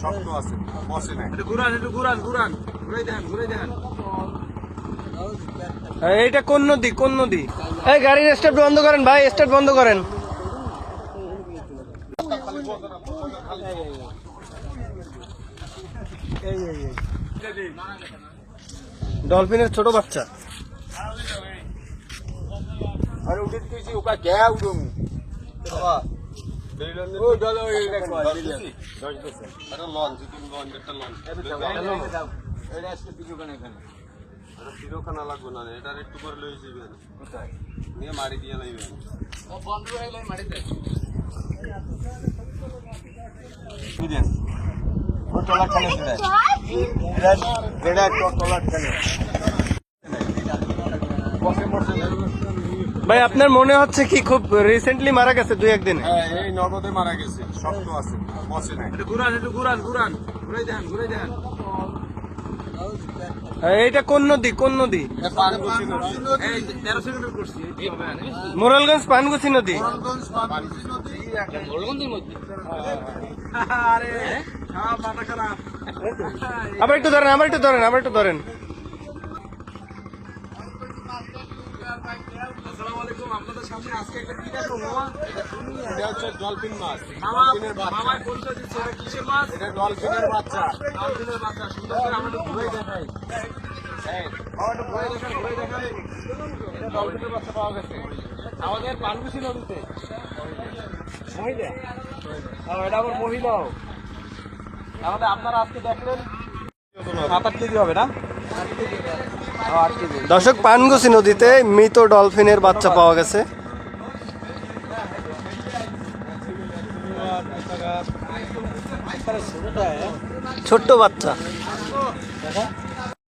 শক্ত আছে, বসে নাই। এইটা কোন নদী, কোন নদী? এই গাড়ির স্টার্ট বন্ধ করেন ভাই, স্টার্ট বন্ধ করেন। ডলফিনের ছোট বাচ্চা। আরে উঠে তুইছি ওকা গ্যা উড়ুম বাবা ও দাদা ওই দেখো আরে লঞ্চ তুমি লঞ্চ একটা লঞ্চ এটা আজকে পিছুখানে এখানে এটা পিছুখানা লাগবে না এটা একটু করে লই যাবেন কোথায় নিয়ে মারি দিয়ে লইবেন ও বন্ধ হয়ে গেলে মারি দেয় বুঝেন ও টলার খানে দেয় এটা টলার খানে বসে মরছে ভাই আপনার মনে হচ্ছে কি খুব রিসেন্টলি মারা গেছে দুই একদিন? হ্যাঁ এই নগদে মারা গেছে, শক্ত আছে, বসে নাই। এইটা কোন নদী, কোন নদী? পানগুছি নদী। মোরালগঞ্জ পানগুছি নদী। আবার একটু ধরেন, আবার একটু ধরেন, আবার একটু ধরেন। আপনাদের সামনে আজকে একটা কি দেখো এটা হচ্ছে ডলফিন মাছ, মামা ডলফিনের বাচ্চা। মামায় পরিচয় দিচ্ছে এটা কিসের মাছ? এটা ডলফিনের বাচ্চা। ডলফিনের বাচ্চা। সুন্দর করে আমরা একটু ঘুরে দেখাই। বাবা একটু ঘুরে দেখান, ঘুরে দেখান। এটা ডলফিনের বাচ্চা পাওয়া গেছে আমাদের পানগুছি নদীতে। মহিলা? এটা আবার মহিলাও। তাহলে আপনারা আজকে দেখলেন 7-8 কেজি হবে না? 8 কেজি। দর্শক, পানগুছি নদীতে মৃত ডলফিনের বাচ্চা পাওয়া গেছে। ছোট্ট বাচ্চা।